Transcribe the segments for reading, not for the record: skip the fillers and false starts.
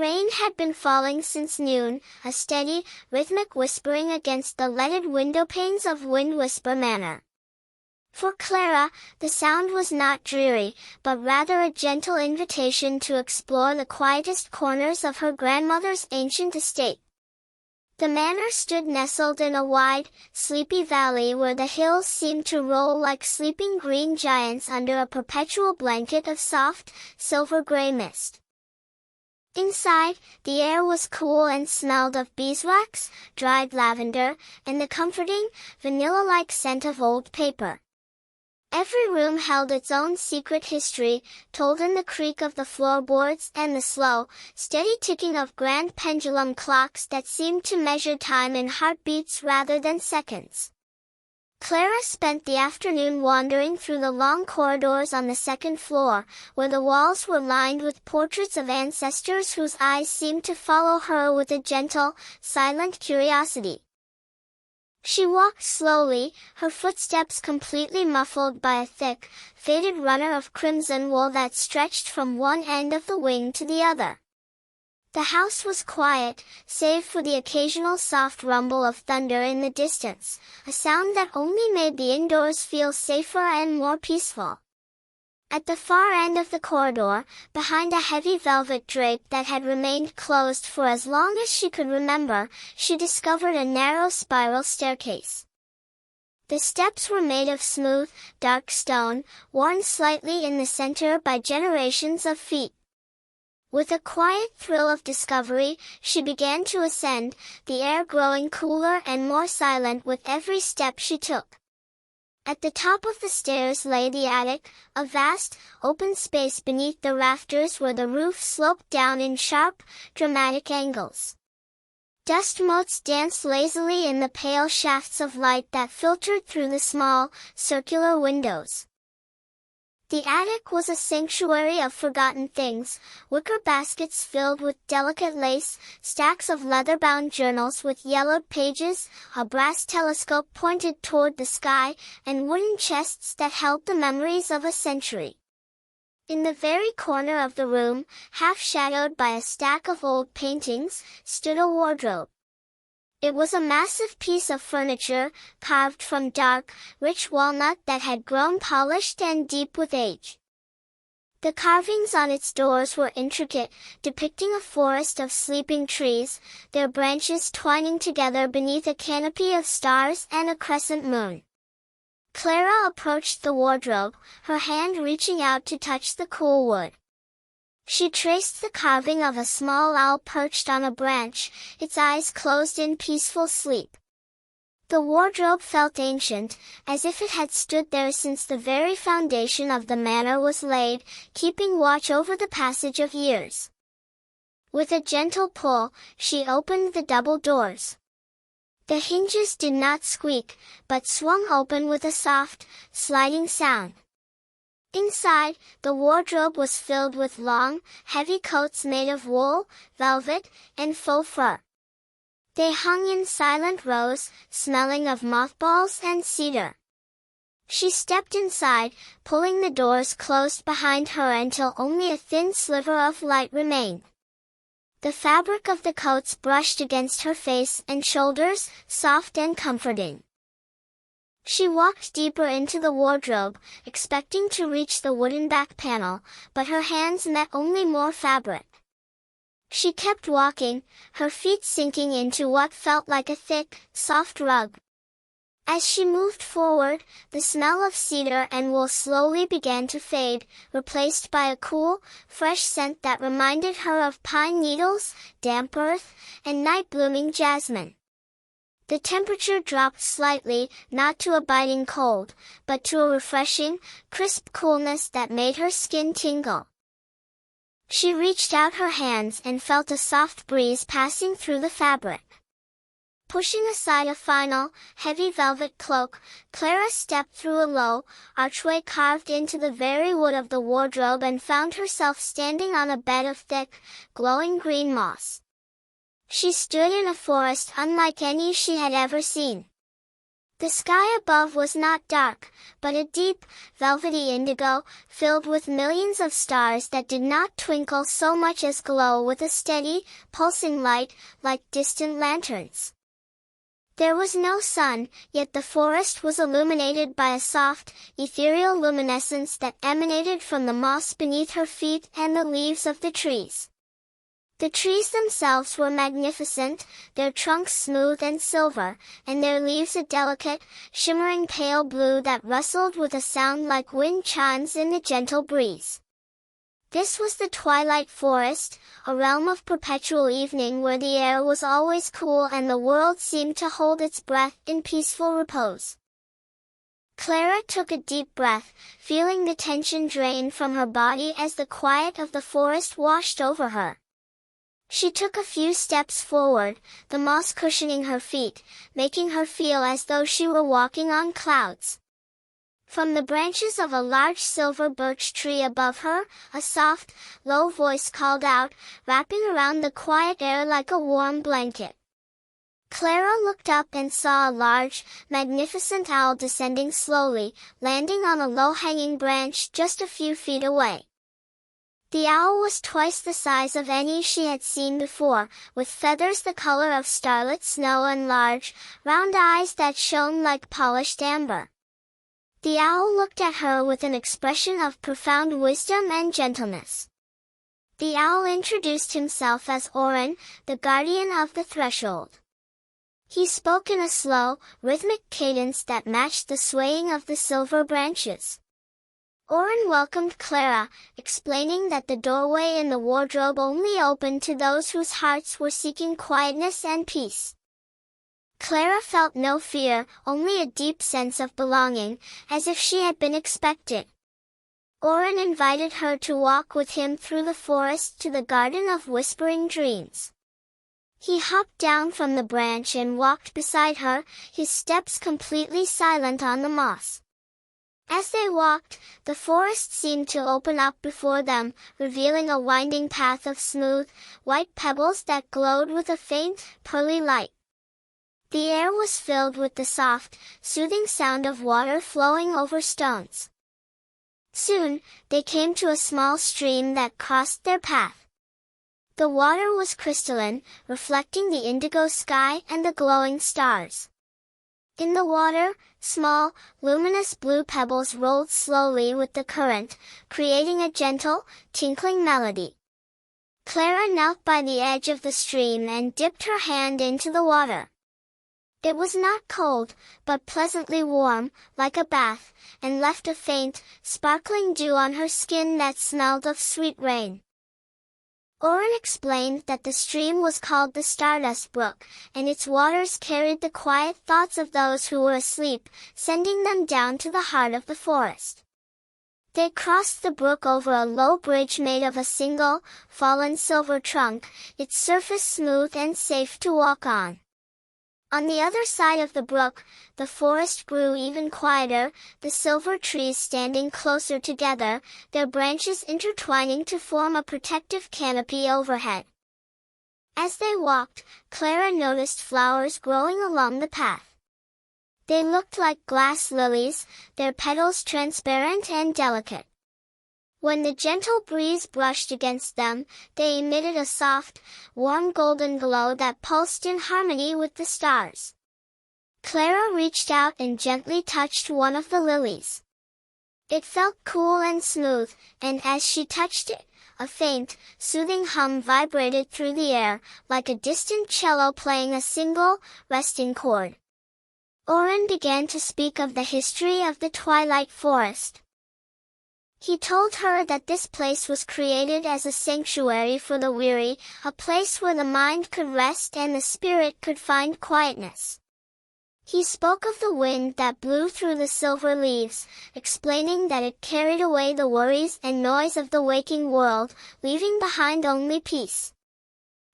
rain had been falling since noon, a steady, rhythmic whispering against the leaded windowpanes of Wind Whisper Manor. For Clara, the sound was not dreary, but rather a gentle invitation to explore the quietest corners of her grandmother's ancient estate. The manor stood nestled in a wide, sleepy valley where the hills seemed to roll like sleeping green giants under a perpetual blanket of soft, silver-gray mist. Inside, the air was cool and smelled of beeswax, dried lavender, and the comforting, vanilla-like scent of old paper. Every room held its own secret history, told in the creak of the floorboards and the slow, steady ticking of grand pendulum clocks that seemed to measure time in heartbeats rather than seconds. Clara spent the afternoon wandering through the long corridors on the second floor, where the walls were lined with portraits of ancestors whose eyes seemed to follow her with a gentle, silent curiosity. She walked slowly, her footsteps completely muffled by a thick, faded runner of crimson wool that stretched from one end of the wing to the other. The house was quiet, save for the occasional soft rumble of thunder in the distance, a sound that only made the indoors feel safer and more peaceful. At the far end of the corridor, behind a heavy velvet drape that had remained closed for as long as she could remember, she discovered a narrow spiral staircase. The steps were made of smooth, dark stone, worn slightly in the center by generations of feet. With a quiet thrill of discovery, she began to ascend, the air growing cooler and more silent with every step she took. At the top of the stairs lay the attic, a vast, open space beneath the rafters where the roof sloped down in sharp, dramatic angles. Dust motes danced lazily in the pale shafts of light that filtered through the small, circular windows. The attic was a sanctuary of forgotten things, wicker baskets filled with delicate lace, stacks of leather-bound journals with yellowed pages, a brass telescope pointed toward the sky, and wooden chests that held the memories of a century. In the very corner of the room, half shadowed by a stack of old paintings, stood a wardrobe. It was a massive piece of furniture, carved from dark, rich walnut that had grown polished and deep with age. The carvings on its doors were intricate, depicting a forest of sleeping trees, their branches twining together beneath a canopy of stars and a crescent moon. Clara approached the wardrobe, her hand reaching out to touch the cool wood. She traced the carving of a small owl perched on a branch, its eyes closed in peaceful sleep. The wardrobe felt ancient, as if it had stood there since the very foundation of the manor was laid, keeping watch over the passage of years. With a gentle pull, she opened the double doors. The hinges did not squeak, but swung open with a soft, sliding sound. Inside, the wardrobe was filled with long, heavy coats made of wool, velvet, and faux fur. They hung in silent rows, smelling of mothballs and cedar. She stepped inside, pulling the doors closed behind her until only a thin sliver of light remained. The fabric of the coats brushed against her face and shoulders, soft and comforting. She walked deeper into the wardrobe, expecting to reach the wooden back panel, but her hands met only more fabric. She kept walking, her feet sinking into what felt like a thick, soft rug. As she moved forward, the smell of cedar and wool slowly began to fade, replaced by a cool, fresh scent that reminded her of pine needles, damp earth, and night-blooming jasmine. The temperature dropped slightly, not to a biting cold, but to a refreshing, crisp coolness that made her skin tingle. She reached out her hands and felt a soft breeze passing through the fabric. Pushing aside a final, heavy velvet cloak, Clara stepped through a low, archway carved into the very wood of the wardrobe and found herself standing on a bed of thick, glowing green moss. She stood in a forest unlike any she had ever seen. The sky above was not dark, but a deep, velvety indigo, filled with millions of stars that did not twinkle so much as glow with a steady, pulsing light, like distant lanterns. There was no sun, yet the forest was illuminated by a soft, ethereal luminescence that emanated from the moss beneath her feet and the leaves of the trees. The trees themselves were magnificent, their trunks smooth and silver, and their leaves a delicate, shimmering pale blue that rustled with a sound like wind chimes in the gentle breeze. This was the twilight forest, a realm of perpetual evening where the air was always cool and the world seemed to hold its breath in peaceful repose. Clara took a deep breath, feeling the tension drain from her body as the quiet of the forest washed over her. She took a few steps forward, the moss cushioning her feet, making her feel as though she were walking on clouds. From the branches of a large silver birch tree above her, a soft, low voice called out, wrapping around the quiet air like a warm blanket. Clara looked up and saw a large, magnificent owl descending slowly, landing on a low-hanging branch just a few feet away. The owl was twice the size of any she had seen before, with feathers the color of starlit snow and large, round eyes that shone like polished amber. The owl looked at her with an expression of profound wisdom and gentleness. The owl introduced himself as Orin, the guardian of the threshold. He spoke in a slow, rhythmic cadence that matched the swaying of the silver branches. Orin welcomed Clara, explaining that the doorway in the wardrobe only opened to those whose hearts were seeking quietness and peace. Clara felt no fear, only a deep sense of belonging, as if she had been expected. Orin invited her to walk with him through the forest to the Garden of Whispering Dreams. He hopped down from the branch and walked beside her, his steps completely silent on the moss. As they walked, the forest seemed to open up before them, revealing a winding path of smooth, white pebbles that glowed with a faint, pearly light. The air was filled with the soft, soothing sound of water flowing over stones. Soon, they came to a small stream that crossed their path. The water was crystalline, reflecting the indigo sky and the glowing stars. In the water, small, luminous blue pebbles rolled slowly with the current, creating a gentle, tinkling melody. Clara knelt by the edge of the stream and dipped her hand into the water. It was not cold, but pleasantly warm, like a bath, and left a faint, sparkling dew on her skin that smelled of sweet rain. Orin explained that the stream was called the Stardust Brook, and its waters carried the quiet thoughts of those who were asleep, sending them down to the heart of the forest. They crossed the brook over a low bridge made of a single, fallen silver trunk, its surface smooth and safe to walk on. On the other side of the brook, the forest grew even quieter, the silver trees standing closer together, their branches intertwining to form a protective canopy overhead. As they walked, Clara noticed flowers growing along the path. They looked like glass lilies, their petals transparent and delicate. When the gentle breeze brushed against them, they emitted a soft, warm golden glow that pulsed in harmony with the stars. Clara reached out and gently touched one of the lilies. It felt cool and smooth, and as she touched it, a faint, soothing hum vibrated through the air, like a distant cello playing a single, resting chord. Orin began to speak of the history of the Twilight Forest. He told her that this place was created as a sanctuary for the weary, a place where the mind could rest and the spirit could find quietness. He spoke of the wind that blew through the silver leaves, explaining that it carried away the worries and noise of the waking world, leaving behind only peace.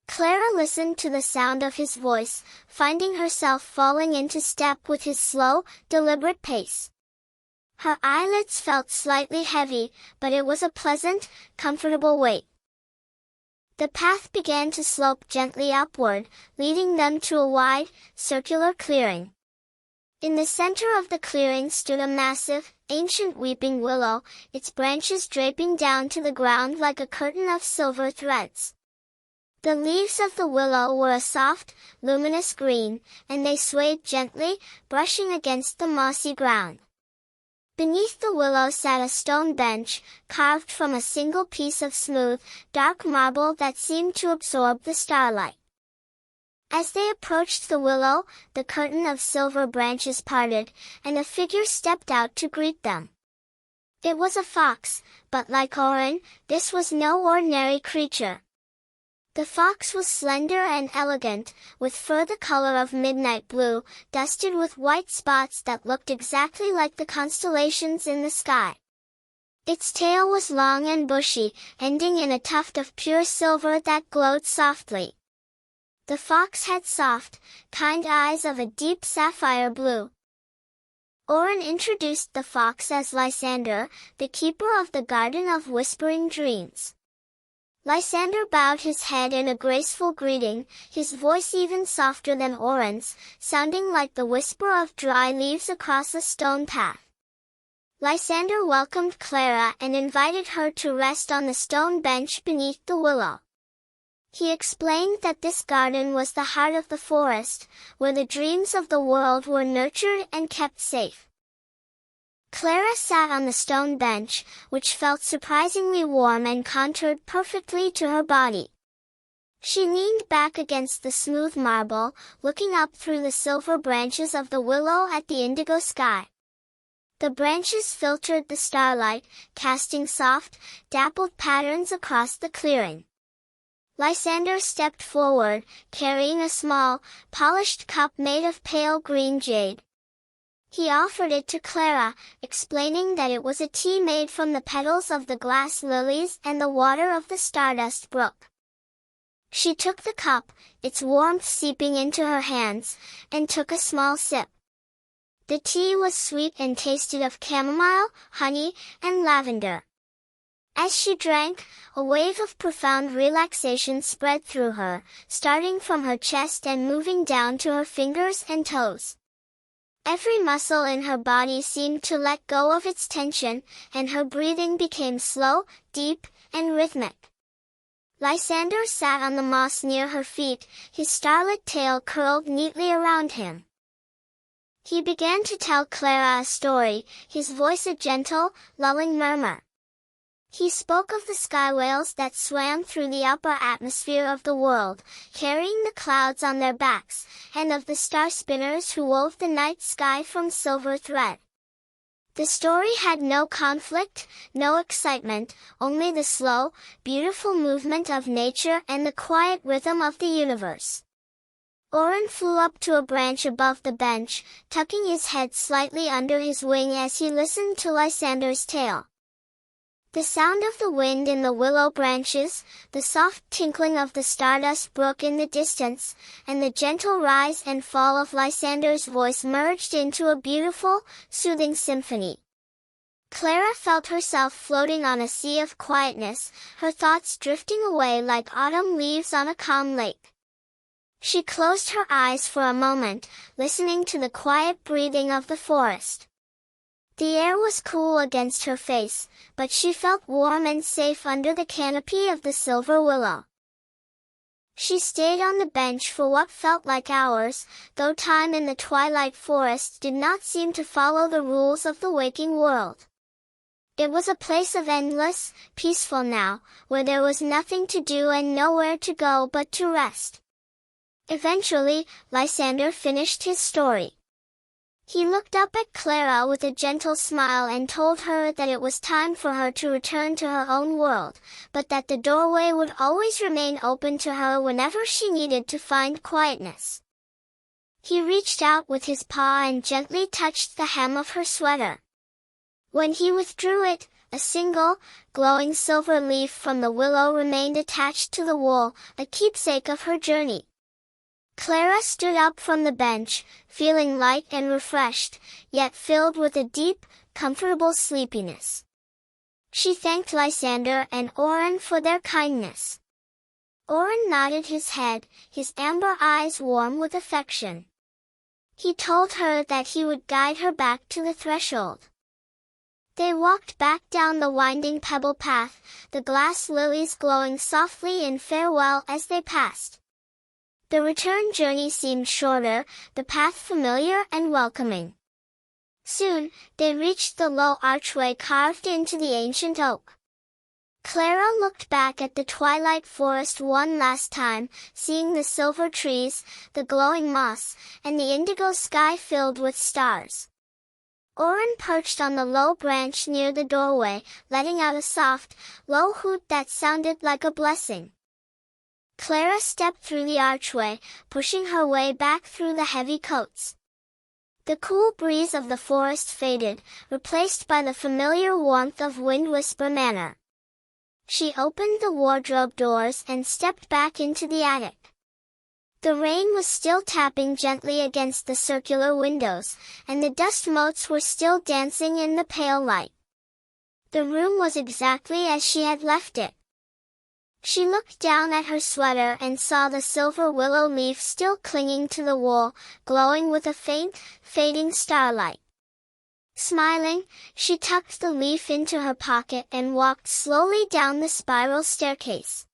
Clara listened to the sound of his voice, finding herself falling into step with his slow, deliberate pace. Her eyelids felt slightly heavy, but it was a pleasant, comfortable weight. The path began to slope gently upward, leading them to a wide, circular clearing. In the center of the clearing stood a massive, ancient weeping willow, its branches draping down to the ground like a curtain of silver threads. The leaves of the willow were a soft, luminous green, and they swayed gently, brushing against the mossy ground. Beneath the willow sat a stone bench, carved from a single piece of smooth, dark marble that seemed to absorb the starlight. As they approached the willow, the curtain of silver branches parted, and a figure stepped out to greet them. It was a fox, but like Oren, this was no ordinary creature. The fox was slender and elegant, with fur the color of midnight blue, dusted with white spots that looked exactly like the constellations in the sky. Its tail was long and bushy, ending in a tuft of pure silver that glowed softly. The fox had soft, kind eyes of a deep sapphire blue. Oren introduced the fox as Lysander, the keeper of the Garden of Whispering Dreams. Lysander bowed his head in a graceful greeting, his voice even softer than Oren's, sounding like the whisper of dry leaves across a stone path. Lysander welcomed Clara and invited her to rest on the stone bench beneath the willow. He explained that this garden was the heart of the forest, where the dreams of the world were nurtured and kept safe. Clara sat on the stone bench, which felt surprisingly warm and contoured perfectly to her body. She leaned back against the smooth marble, looking up through the silver branches of the willow at the indigo sky. The branches filtered the starlight, casting soft, dappled patterns across the clearing. Lysander stepped forward, carrying a small, polished cup made of pale green jade. He offered it to Clara, explaining that it was a tea made from the petals of the glass lilies and the water of the Stardust Brook. She took the cup, its warmth seeping into her hands, and took a small sip. The tea was sweet and tasted of chamomile, honey, and lavender. As she drank, a wave of profound relaxation spread through her, starting from her chest and moving down to her fingers and toes. Every muscle in her body seemed to let go of its tension, and her breathing became slow, deep, and rhythmic. Lysander sat on the moss near her feet, his starlit tail curled neatly around him. He began to tell Clara a story, his voice a gentle, lulling murmur. He spoke of the sky whales that swam through the upper atmosphere of the world, carrying the clouds on their backs, and of the star spinners who wove the night sky from silver thread. The story had no conflict, no excitement, only the slow, beautiful movement of nature and the quiet rhythm of the universe. Oren flew up to a branch above the bench, tucking his head slightly under his wing as he listened to Lysander's tale. The sound of the wind in the willow branches, the soft tinkling of the Stardust Brook in the distance, and the gentle rise and fall of Lysander's voice merged into a beautiful, soothing symphony. Clara felt herself floating on a sea of quietness, her thoughts drifting away like autumn leaves on a calm lake. She closed her eyes for a moment, listening to the quiet breathing of the forest. The air was cool against her face, but she felt warm and safe under the canopy of the silver willow. She stayed on the bench for what felt like hours, though time in the twilight forest did not seem to follow the rules of the waking world. It was a place of endless, peaceful now, where there was nothing to do and nowhere to go but to rest. Eventually, Lysander finished his story. He looked up at Clara with a gentle smile and told her that it was time for her to return to her own world, but that the doorway would always remain open to her whenever she needed to find quietness. He reached out with his paw and gently touched the hem of her sweater. When he withdrew it, a single, glowing silver leaf from the willow remained attached to the wool, a keepsake of her journey. Clara stood up from the bench, feeling light and refreshed, yet filled with a deep, comfortable sleepiness. She thanked Lysander and Oren for their kindness. Oren nodded his head, his amber eyes warm with affection. He told her that he would guide her back to the threshold. They walked back down the winding pebble path, the glass lilies glowing softly in farewell as they passed. The return journey seemed shorter, the path familiar and welcoming. Soon, they reached the low archway carved into the ancient oak. Clara looked back at the twilight forest one last time, seeing the silver trees, the glowing moss, and the indigo sky filled with stars. Oren perched on the low branch near the doorway, letting out a soft, low hoot that sounded like a blessing. Clara stepped through the archway, pushing her way back through the heavy coats. The cool breeze of the forest faded, replaced by the familiar warmth of Wind Whisper Manor. She opened the wardrobe doors and stepped back into the attic. The rain was still tapping gently against the circular windows, and the dust motes were still dancing in the pale light. The room was exactly as she had left it. She looked down at her sweater and saw the silver willow leaf still clinging to the wall, glowing with a faint, fading starlight. Smiling, she tucked the leaf into her pocket and walked slowly down the spiral staircase.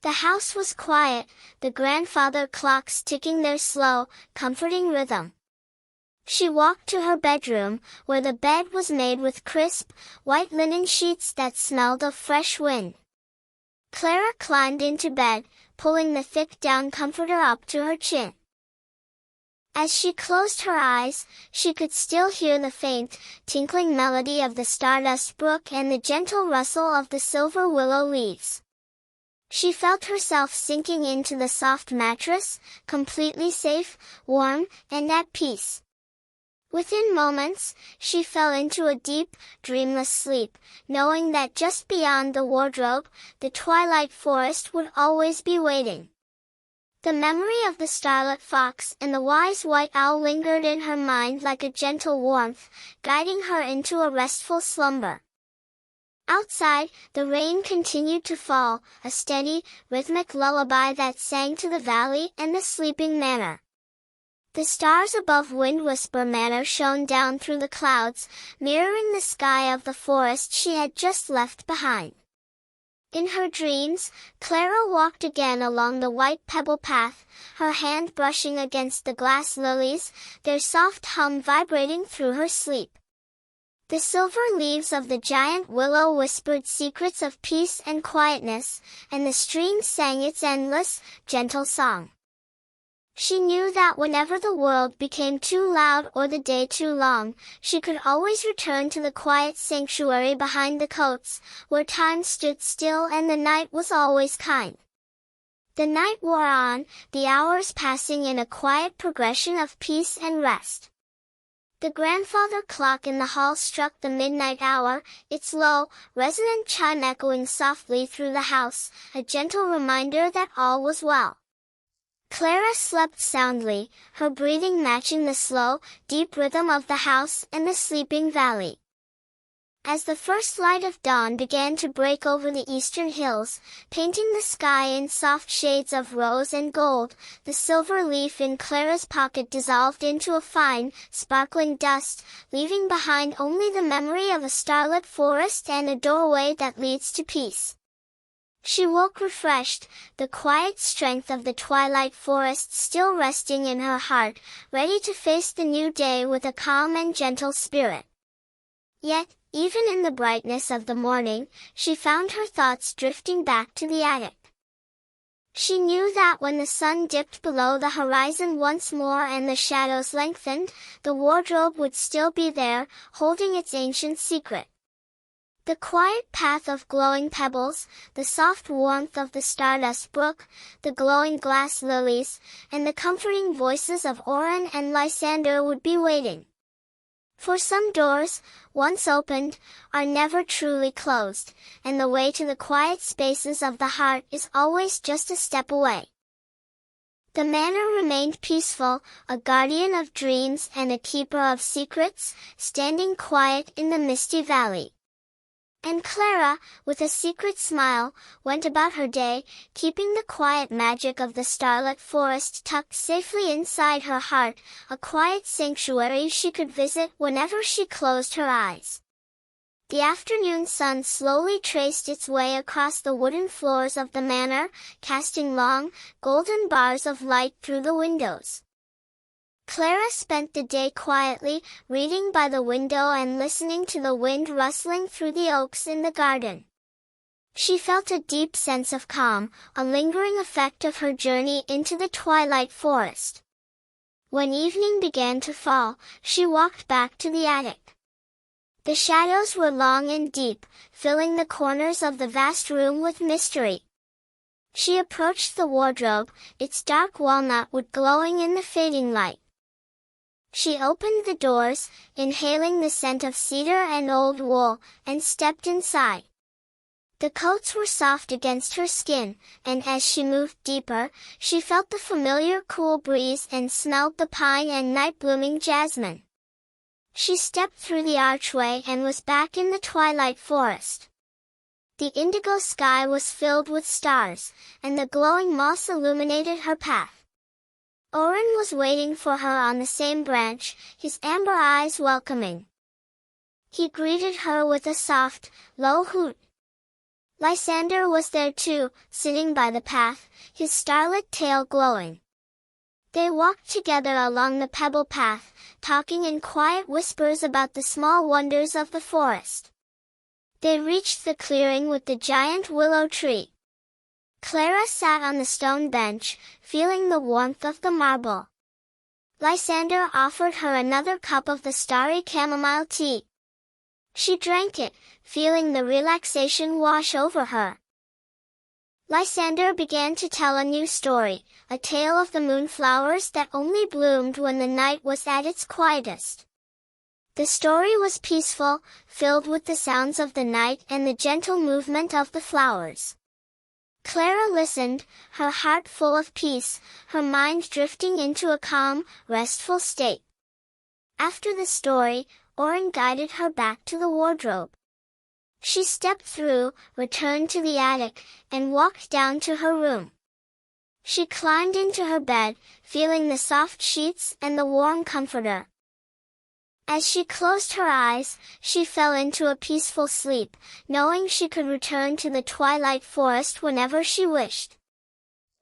The house was quiet, the grandfather clocks ticking their slow, comforting rhythm. She walked to her bedroom, where the bed was made with crisp, white linen sheets that smelled of fresh wind. Clara climbed into bed, pulling the thick down comforter up to her chin. As she closed her eyes, she could still hear the faint, tinkling melody of the Stardust Brook and the gentle rustle of the silver willow leaves. She felt herself sinking into the soft mattress, completely safe, warm, and at peace. Within moments, she fell into a deep, dreamless sleep, knowing that just beyond the wardrobe, the twilight forest would always be waiting. The memory of the starlit fox and the wise white owl lingered in her mind like a gentle warmth, guiding her into a restful slumber. Outside, the rain continued to fall, a steady, rhythmic lullaby that sang to the valley and the sleeping manor. The stars above Wind Whisper Manor shone down through the clouds, mirroring the sky of the forest she had just left behind. In her dreams, Clara walked again along the white pebble path, her hand brushing against the glass lilies, their soft hum vibrating through her sleep. The silver leaves of the giant willow whispered secrets of peace and quietness, and the stream sang its endless, gentle song. She knew that whenever the world became too loud or the day too long, she could always return to the quiet sanctuary behind the coats, where time stood still and the night was always kind. The night wore on, the hours passing in a quiet progression of peace and rest. The grandfather clock in the hall struck the midnight hour, its low, resonant chime echoing softly through the house, a gentle reminder that all was well. Clara slept soundly, her breathing matching the slow, deep rhythm of the house and the sleeping valley. As the first light of dawn began to break over the eastern hills, painting the sky in soft shades of rose and gold, the silver leaf in Clara's pocket dissolved into a fine, sparkling dust, leaving behind only the memory of a starlit forest and a doorway that leads to peace. She woke refreshed, the quiet strength of the twilight forest still resting in her heart, ready to face the new day with a calm and gentle spirit. Yet, even in the brightness of the morning, she found her thoughts drifting back to the attic. She knew that when the sun dipped below the horizon once more and the shadows lengthened, the wardrobe would still be there, holding its ancient secret. The quiet path of glowing pebbles, the soft warmth of the Stardust Brook, the glowing glass lilies, and the comforting voices of Oren and Lysander would be waiting. For some doors, once opened, are never truly closed, and the way to the quiet spaces of the heart is always just a step away. The manor remained peaceful, a guardian of dreams and a keeper of secrets, standing quiet in the misty valley. And Clara, with a secret smile, went about her day, keeping the quiet magic of the starlit forest tucked safely inside her heart, a quiet sanctuary she could visit whenever she closed her eyes. The afternoon sun slowly traced its way across the wooden floors of the manor, casting long, golden bars of light through the windows. Clara spent the day quietly, reading by the window and listening to the wind rustling through the oaks in the garden. She felt a deep sense of calm, a lingering effect of her journey into the twilight forest. When evening began to fall, she walked back to the attic. The shadows were long and deep, filling the corners of the vast room with mystery. She approached the wardrobe, its dark walnut wood glowing in the fading light. She opened the doors, inhaling the scent of cedar and old wool, and stepped inside. The coats were soft against her skin, and as she moved deeper, she felt the familiar cool breeze and smelled the pine and night-blooming jasmine. She stepped through the archway and was back in the twilight forest. The indigo sky was filled with stars, and the glowing moss illuminated her path. Oren was waiting for her on the same branch, his amber eyes welcoming. He greeted her with a soft, low hoot. Lysander was there too, sitting by the path, his starlit tail glowing. They walked together along the pebble path, talking in quiet whispers about the small wonders of the forest. They reached the clearing with the giant willow tree. Clara sat on the stone bench, feeling the warmth of the marble. Lysander offered her another cup of the starry chamomile tea. She drank it, feeling the relaxation wash over her. Lysander began to tell a new story, a tale of the moonflowers that only bloomed when the night was at its quietest. The story was peaceful, filled with the sounds of the night and the gentle movement of the flowers. Clara listened, her heart full of peace, her mind drifting into a calm, restful state. After the story, Oren guided her back to the wardrobe. She stepped through, returned to the attic, and walked down to her room. She climbed into her bed, feeling the soft sheets and the warm comforter. As she closed her eyes, she fell into a peaceful sleep, knowing she could return to the twilight forest whenever she wished.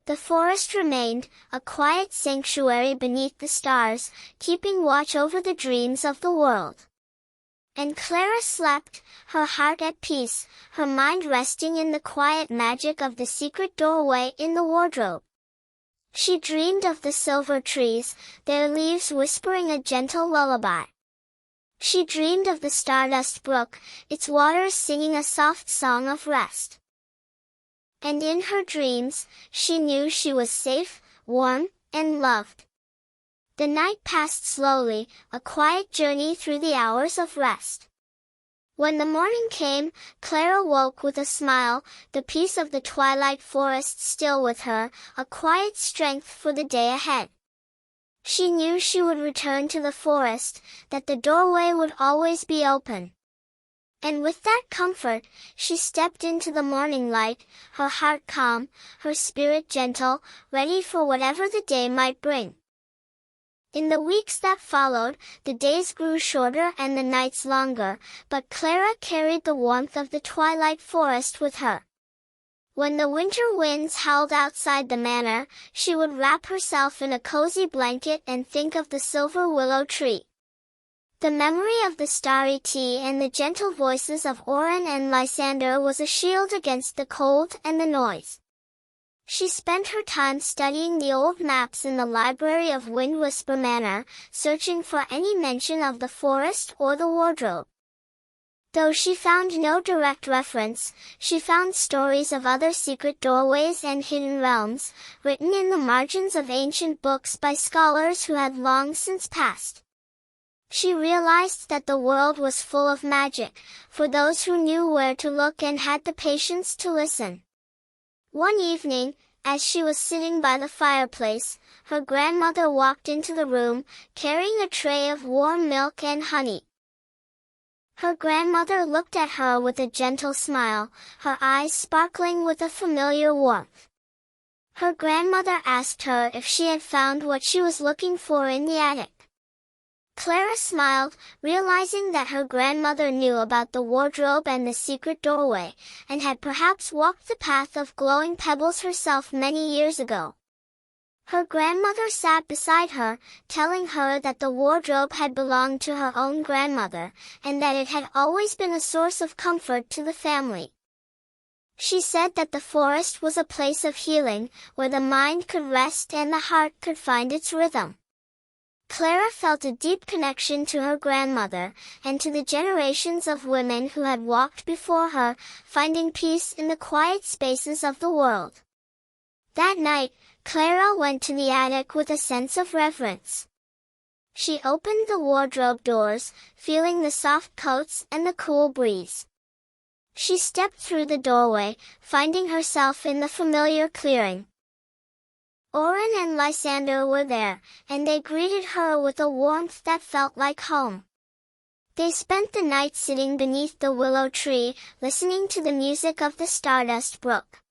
The forest remained, a quiet sanctuary beneath the stars, keeping watch over the dreams of the world. And Clara slept, her heart at peace, her mind resting in the quiet magic of the secret doorway in the wardrobe. She dreamed of the silver trees, their leaves whispering a gentle lullaby. She dreamed of the stardust brook, its waters singing a soft song of rest. And in her dreams, she knew she was safe, warm, and loved. The night passed slowly, a quiet journey through the hours of rest. When the morning came, Clara woke with a smile, the peace of the twilight forest still with her, a quiet strength for the day ahead. She knew she would return to the forest, that the doorway would always be open. And with that comfort, she stepped into the morning light, her heart calm, her spirit gentle, ready for whatever the day might bring. In the weeks that followed, the days grew shorter and the nights longer, but Clara carried the warmth of the twilight forest with her. When the winter winds howled outside the manor, she would wrap herself in a cozy blanket and think of the silver willow tree. The memory of the starry tea and the gentle voices of Oren and Lysander was a shield against the cold and the noise. She spent her time studying the old maps in the library of Wind Whisper Manor, searching for any mention of the forest or the wardrobe. Though she found no direct reference, she found stories of other secret doorways and hidden realms, written in the margins of ancient books by scholars who had long since passed. She realized that the world was full of magic, for those who knew where to look and had the patience to listen. One evening, as she was sitting by the fireplace, her grandmother walked into the room, carrying a tray of warm milk and honey. Her grandmother looked at her with a gentle smile, her eyes sparkling with a familiar warmth. Her grandmother asked her if she had found what she was looking for in the attic. Clara smiled, realizing that her grandmother knew about the wardrobe and the secret doorway, and had perhaps walked the path of glowing pebbles herself many years ago. Her grandmother sat beside her, telling her that the wardrobe had belonged to her own grandmother, and that it had always been a source of comfort to the family. She said that the forest was a place of healing, where the mind could rest and the heart could find its rhythm. Clara felt a deep connection to her grandmother, and to the generations of women who had walked before her, finding peace in the quiet spaces of the world. That night, Clara went to the attic with a sense of reverence. She opened the wardrobe doors, feeling the soft coats and the cool breeze. She stepped through the doorway, finding herself in the familiar clearing. Oren and Lysander were there, and they greeted her with a warmth that felt like home. They spent the night sitting beneath the willow tree, listening to the music of the Stardust Brook.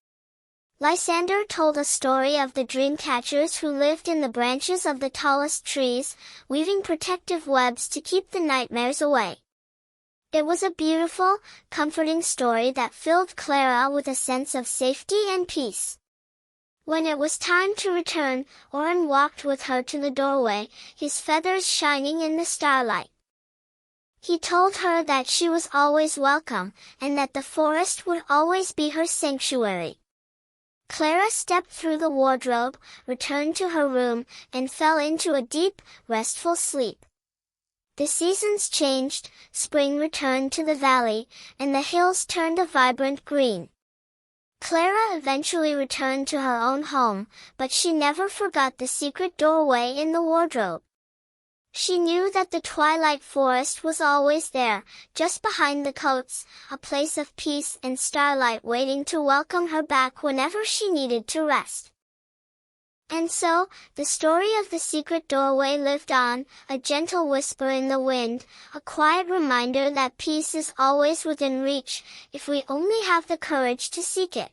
Lysander told a story of the dream catchers who lived in the branches of the tallest trees, weaving protective webs to keep the nightmares away. It was a beautiful, comforting story that filled Clara with a sense of safety and peace. When it was time to return, Oren walked with her to the doorway, his feathers shining in the starlight. He told her that she was always welcome, and that the forest would always be her sanctuary. Clara stepped through the wardrobe, returned to her room, and fell into a deep, restful sleep. The seasons changed, spring returned to the valley, and the hills turned a vibrant green. Clara eventually returned to her own home, but she never forgot the secret doorway in the wardrobe. She knew that the twilight forest was always there, just behind the coats, a place of peace and starlight waiting to welcome her back whenever she needed to rest. And so, the story of the secret doorway lived on, a gentle whisper in the wind, a quiet reminder that peace is always within reach, if we only have the courage to seek it.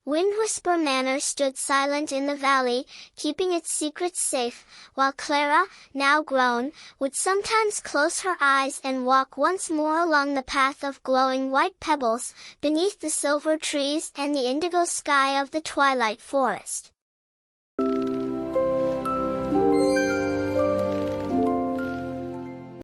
Wind Whisper Manor stood silent in the valley, keeping its secrets safe, while Clara, now grown, would sometimes close her eyes and walk once more along the path of glowing white pebbles, beneath the silver trees and the indigo sky of the twilight forest.